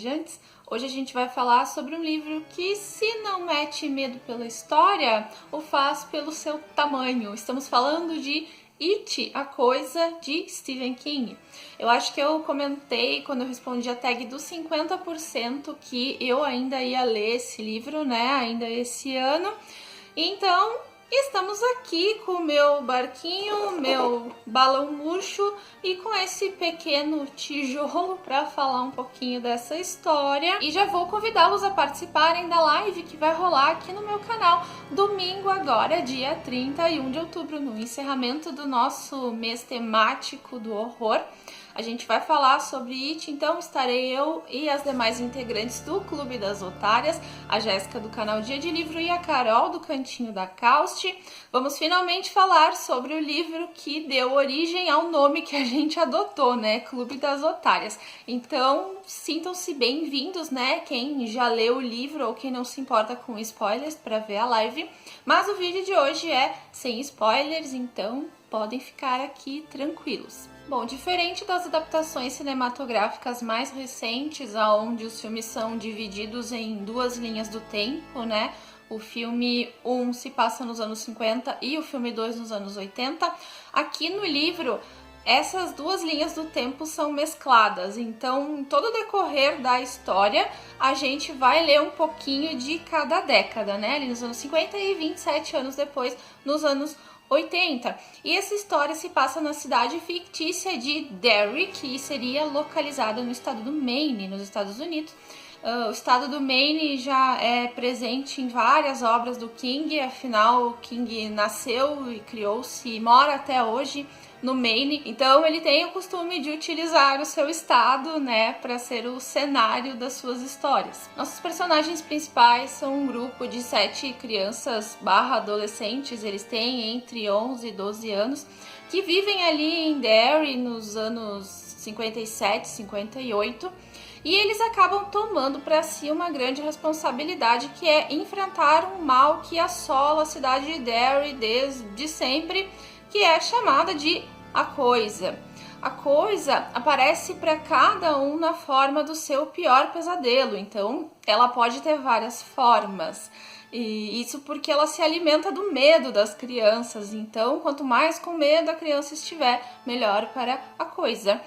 desejantes. Hoje a gente vai falar sobre um livro que, se não mete medo pela história, o faz pelo seu tamanho. Estamos falando de It, a Coisa, de Stephen King. Eu acho que eu comentei quando eu respondi a tag dos 50% que eu ainda ia ler esse livro, né, ainda esse ano. Então, estamos aqui com o meu barquinho, meu balão murcho e com esse pequeno tijolo para falar um pouquinho dessa história. E já vou convidá-los a participarem da live que vai rolar aqui no meu canal domingo agora, dia 31 de outubro, no encerramento do nosso mês temático do horror. A gente vai falar sobre It, então estarei eu e as demais integrantes do Clube das Otárias, a Jéssica do canal Dia de Livro e a Carol do Cantinho da Causte. Vamos finalmente falar sobre o livro que deu origem ao nome que a gente adotou, né? Clube das Otárias. Então, sintam-se bem-vindos, né? Quem já leu o livro ou quem não se importa com spoilers para ver a live. Mas o vídeo de hoje é sem spoilers, então podem ficar aqui tranquilos. Bom, diferente das adaptações cinematográficas mais recentes, onde os filmes são divididos em duas linhas do tempo, né? O filme 1 se passa nos anos 50 e o filme 2 nos anos 80. Aqui no livro, essas duas linhas do tempo são mescladas. Então, em todo o decorrer da história, a gente vai ler um pouquinho de cada década, né? Ali nos anos 50 e 27 anos depois, nos anos 80. E essa história se passa na cidade fictícia de Derry, que seria localizada no estado do Maine, nos Estados Unidos. O estado do Maine já é presente em várias obras do King, afinal o King nasceu e criou-se e mora até hoje no Maine, então ele tem o costume de utilizar o seu estado, né, para ser o cenário das suas histórias. Nossos personagens principais são um grupo de 7 crianças barra adolescentes, eles têm entre 11 e 12 anos, que vivem ali em Derry nos anos 57, 58, e eles acabam tomando para si uma grande responsabilidade, que é enfrentar um mal que assola a cidade de Derry desde sempre, que é chamada de A Coisa. A Coisa aparece para cada um na forma do seu pior pesadelo, então ela pode ter várias formas. E isso porque ela se alimenta do medo das crianças, então quanto mais com medo a criança estiver, melhor para a coisa.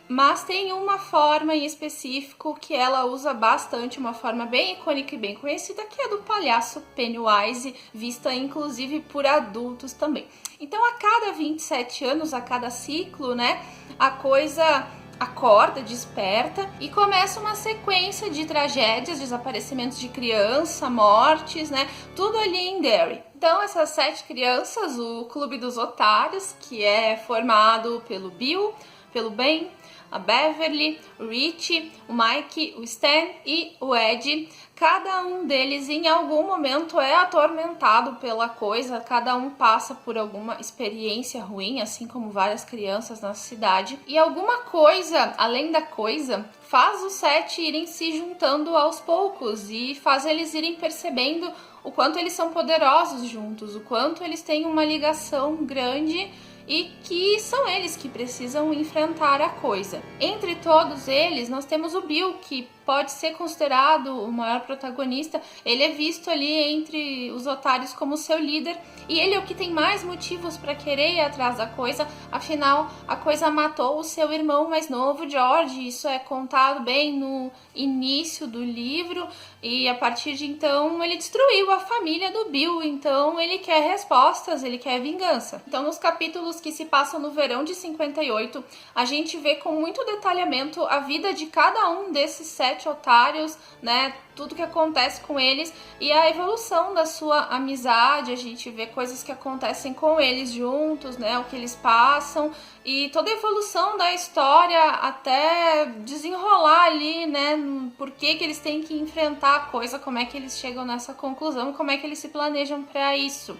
Mas tem uma forma em específico que ela usa bastante, uma forma bem icônica e bem conhecida, que é do palhaço Pennywise, vista inclusive por adultos também. Então, a cada 27 anos, a cada ciclo, né, a coisa acorda, desperta e começa uma sequência de tragédias, desaparecimentos de criança, mortes, né, tudo ali em Derry. Então, essas 7 crianças, o Clube dos Otários, que é formado pelo Bill, pelo Ben, a Beverly, o Rich, o Mike, o Stan e o Ed. Cada um deles em algum momento é atormentado pela coisa, cada um passa por alguma experiência ruim, assim como várias crianças na cidade. E alguma coisa, além da coisa, faz os 7 irem se juntando aos poucos e faz eles irem percebendo o quanto eles são poderosos juntos, o quanto eles têm uma ligação grande e que são eles que precisam enfrentar a coisa. Entre todos eles, nós temos o Bill, que pode ser considerado o maior protagonista. Ele é visto ali entre os otários como seu líder, e ele é o que tem mais motivos para querer ir atrás da coisa, afinal, a coisa matou o seu irmão mais novo, George. Isso é contado bem no início do livro, e a partir de então ele destruiu a família do Bill, então ele quer respostas, ele quer vingança. Então, nos capítulos que se passam no verão de 58, a gente vê com muito detalhamento a vida de cada um desses 7 otários, né, tudo que acontece com eles e a evolução da sua amizade. A gente vê coisas que acontecem com eles juntos, né, o que eles passam e toda a evolução da história até desenrolar ali, né, por que eles têm que enfrentar a coisa, como é que eles chegam nessa conclusão, como é que eles se planejam para isso.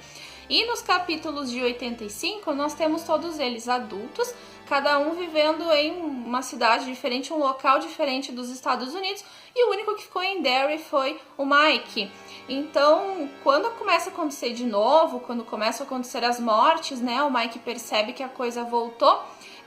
E nos capítulos de 85, nós temos todos eles adultos, cada um vivendo em uma cidade diferente, um local diferente dos Estados Unidos, e o único que ficou em Derry foi o Mike. Então, quando começa a acontecer de novo, quando começam a acontecer as mortes, né, o Mike percebe que a coisa voltou,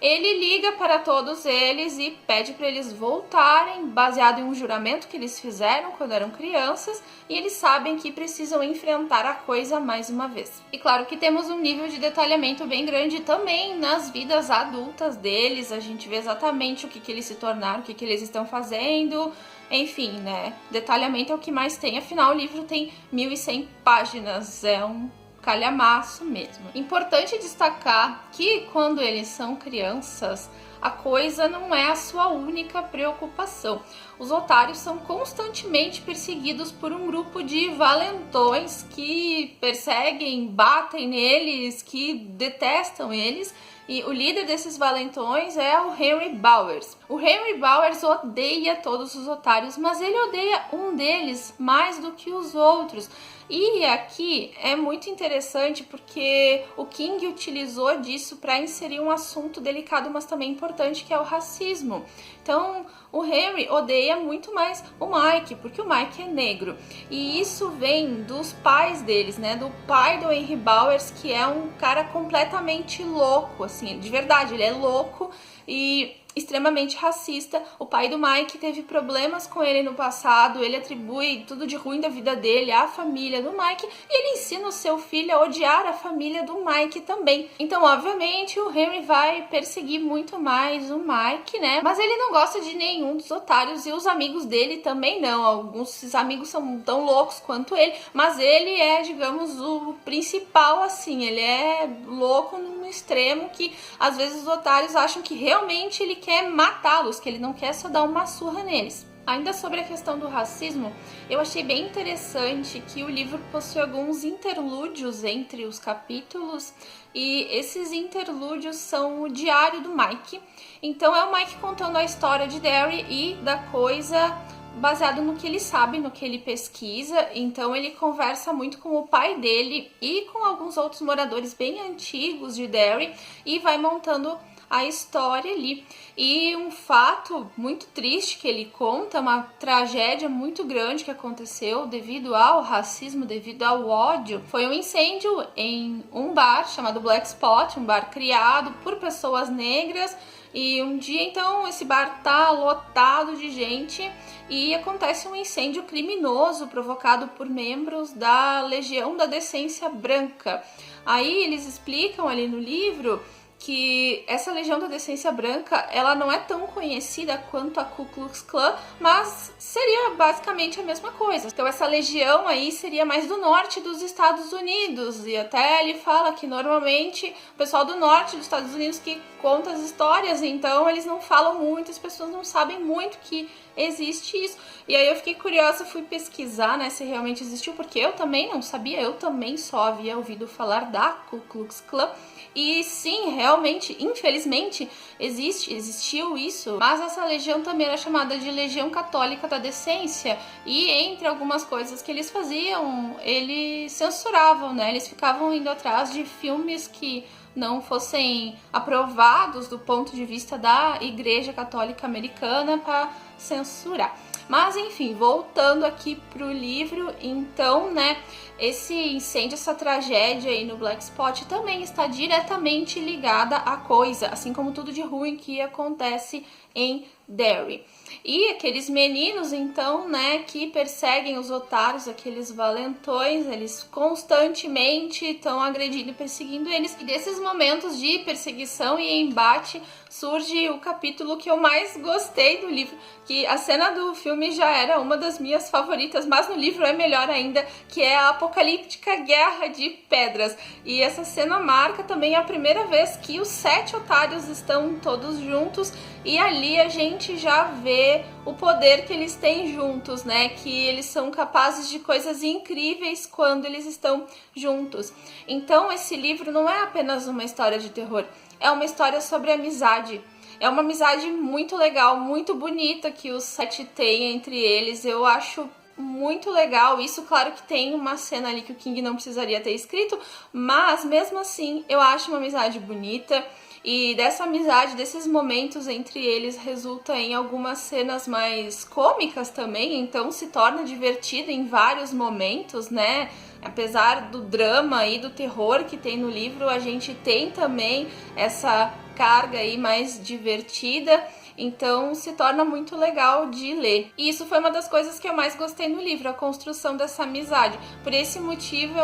ele liga para todos eles e pede para eles voltarem, baseado em um juramento que eles fizeram quando eram crianças, e eles sabem que precisam enfrentar a coisa mais uma vez. E claro que temos um nível de detalhamento bem grande também nas vidas adultas deles, a gente vê exatamente o que eles se tornaram, o que eles estão fazendo, enfim, né? Detalhamento é o que mais tem, afinal o livro tem 1100 páginas, é um calhamaço mesmo. Importante destacar que quando eles são crianças, a coisa não é a sua única preocupação. Os otários são constantemente perseguidos por um grupo de valentões que perseguem, batem neles, que detestam eles. E o líder desses valentões é o Henry Bowers. O Henry Bowers odeia todos os otários, mas ele odeia um deles mais do que os outros. E aqui é muito interessante porque o King utilizou disso para inserir um assunto delicado, mas também importante, que é o racismo. Então, o Henry odeia muito mais o Mike, porque o Mike é negro. E isso vem dos pais deles, né? Do pai do Henry Bowers, que é um cara completamente louco, assim, de verdade, ele é louco e extremamente racista. O pai do Mike teve problemas com ele no passado, ele atribui tudo de ruim da vida dele à família do Mike e ele ensina o seu filho a odiar a família do Mike também. Então, obviamente, o Henry vai perseguir muito mais o Mike, né? Mas ele não gosta de nenhum dos otários e os amigos dele também não. Alguns amigos são tão loucos quanto ele, mas ele é, digamos, o principal, assim. Ele é louco no extremo que às vezes os otários acham que realmente ele quer matá-los, que ele não quer só dar uma surra neles. Ainda sobre a questão do racismo, eu achei bem interessante que o livro possui alguns interlúdios entre os capítulos e esses interlúdios são o diário do Mike. Então é o Mike contando a história de Derry e da coisa baseado no que ele sabe, no que ele pesquisa. Então ele conversa muito com o pai dele e com alguns outros moradores bem antigos de Derry e vai montando a história ali. E um fato muito triste que ele conta, uma tragédia muito grande que aconteceu devido ao racismo, devido ao ódio, foi um incêndio em um bar chamado Black Spot, um bar criado por pessoas negras. E um dia, então, esse bar tá lotado de gente e acontece um incêndio criminoso provocado por membros da Legião da Decência Branca. Aí eles explicam ali no livro que essa Legião da Decência Branca, ela não é tão conhecida quanto a Ku Klux Klan, mas seria basicamente a mesma coisa. Então essa legião aí seria mais do norte dos Estados Unidos, e até ele fala que normalmente o pessoal do norte dos Estados Unidos que conta as histórias, então eles não falam muito, as pessoas não sabem muito que existe isso. E aí eu fiquei curiosa, fui pesquisar, né, se realmente existiu, porque eu também não sabia, eu também só havia ouvido falar da Ku Klux Klan. E sim, realmente, infelizmente, existiu isso, mas essa legião também era chamada de Legião Católica da Decência, e entre algumas coisas que eles faziam, eles censuravam, né? Eles ficavam indo atrás de filmes que não fossem aprovados do ponto de vista da Igreja Católica Americana para censurar. Mas enfim, voltando aqui pro livro, então, né, esse incêndio, essa tragédia aí no Black Spot também está diretamente ligada à coisa, assim como tudo de ruim que acontece em Derry. E aqueles meninos, então, né, que perseguem os otários, aqueles valentões, eles constantemente estão agredindo e perseguindo eles. E desses momentos de perseguição e embate surge o capítulo que eu mais gostei do livro, que a cena do filme já era uma das minhas favoritas, mas no livro é melhor ainda, que é a apocalíptica Guerra de Pedras. E essa cena marca também a primeira vez que os 7 otários estão todos juntos, e ali a gente já vê o poder que eles têm juntos, né? Que eles são capazes de coisas incríveis quando eles estão juntos. Então esse livro não é apenas uma história de terror, é uma história sobre amizade. É uma amizade muito legal, muito bonita que os 7 têm entre eles. Eu acho muito legal isso. Claro que tem uma cena ali que o King não precisaria ter escrito, mas mesmo assim eu acho uma amizade bonita. E dessa amizade, desses momentos entre eles, resulta em algumas cenas mais cômicas também, então se torna divertido em vários momentos, né? Apesar do drama e do terror que tem no livro, a gente tem também essa carga aí, mais divertida. Então se torna muito legal de ler. E isso foi uma das coisas que eu mais gostei no livro, a construção dessa amizade. Por esse motivo,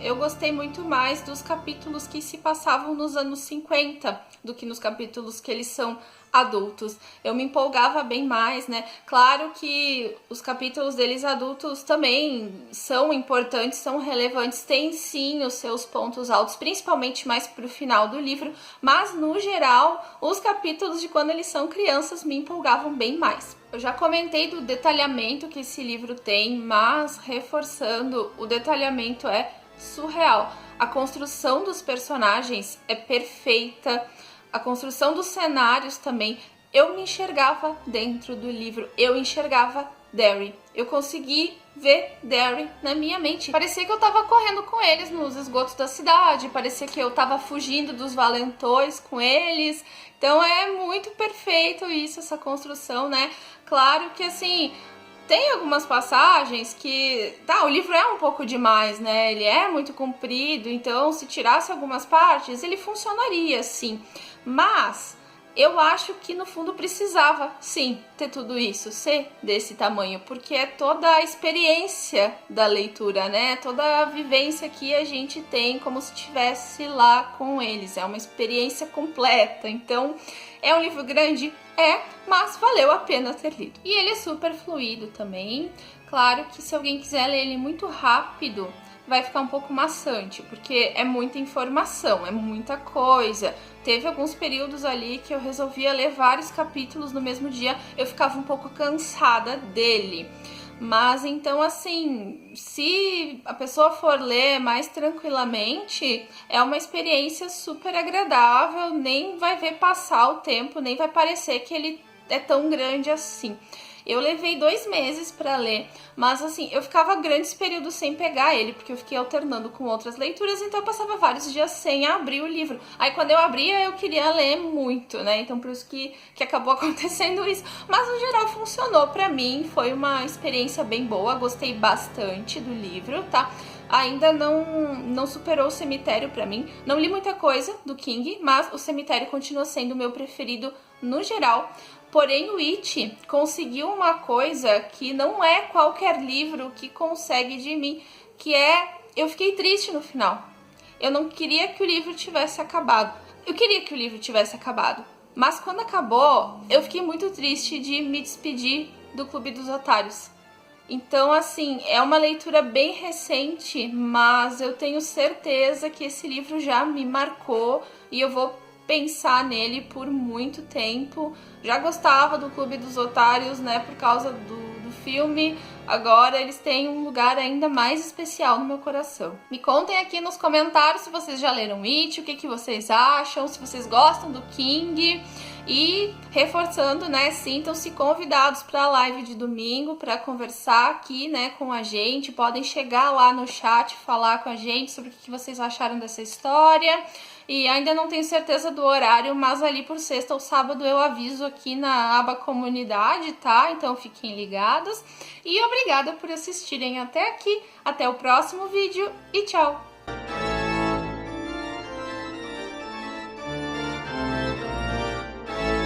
eu gostei muito mais dos capítulos que se passavam nos anos 50 do que nos capítulos que eles são adultos. Eu me empolgava bem mais, né? Claro que os capítulos deles adultos também são importantes, são relevantes, têm sim os seus pontos altos, principalmente mais pro final do livro, mas no geral, os capítulos de quando eles são crianças me empolgavam bem mais. Eu já comentei do detalhamento que esse livro tem, mas reforçando, o detalhamento é surreal. A construção dos personagens é perfeita, a construção dos cenários também. Eu me enxergava dentro do livro, eu enxergava Derry. Eu consegui ver Derry na minha mente. Parecia que eu tava correndo com eles nos esgotos da cidade, parecia que eu tava fugindo dos valentões com eles. Então é muito perfeito isso, essa construção, né? Claro que assim, tem algumas passagens que... o livro é um pouco demais, né? Ele é muito comprido, então se tirasse algumas partes, ele funcionaria, sim. Mas eu acho que no fundo precisava, sim, ter tudo isso, ser desse tamanho, porque é toda a experiência da leitura, né? Toda a vivência que a gente tem como se estivesse lá com eles. É uma experiência completa, então... É um livro grande? É, mas valeu a pena ter lido. E ele é super fluido também. Claro que se alguém quiser ler ele muito rápido, vai ficar um pouco maçante, porque é muita informação, é muita coisa. Teve alguns períodos ali que eu resolvia ler vários capítulos no mesmo dia, eu ficava um pouco cansada dele. Mas então, assim, se a pessoa for ler mais tranquilamente, é uma experiência super agradável, nem vai ver passar o tempo, nem vai parecer que ele é tão grande assim. Eu levei 2 meses para ler, mas assim, eu ficava grandes períodos sem pegar ele, porque eu fiquei alternando com outras leituras, então eu passava vários dias sem abrir o livro. Aí quando eu abria, eu queria ler muito, né? Então por isso que acabou acontecendo isso. Mas no geral funcionou para mim, foi uma experiência bem boa, gostei bastante do livro, tá? Ainda não superou o Cemitério pra mim. Não li muita coisa do King, mas o Cemitério continua sendo o meu preferido no geral. Porém, o It conseguiu uma coisa que não é qualquer livro que consegue de mim, que é... eu fiquei triste no final. Eu não queria que o livro tivesse acabado. Eu queria que o livro tivesse acabado. Mas quando acabou, eu fiquei muito triste de me despedir do Clube dos Otários. Então, assim, é uma leitura bem recente, mas eu tenho certeza que esse livro já me marcou e eu vou pensar nele por muito tempo. Já gostava do Clube dos Otários, né, por causa do filme. Agora eles têm um lugar ainda mais especial no meu coração. Me contem aqui nos comentários se vocês já leram It, o que vocês acham, se vocês gostam do King. E reforçando, né, sintam-se convidados para a live de domingo para conversar aqui, né, com a gente. Podem chegar lá no chat, falar com a gente sobre o que vocês acharam dessa história. E ainda não tenho certeza do horário, mas ali por sexta ou sábado eu aviso aqui na aba comunidade, tá? Então fiquem ligados. E obrigada por assistirem até aqui. Até o próximo vídeo e tchau!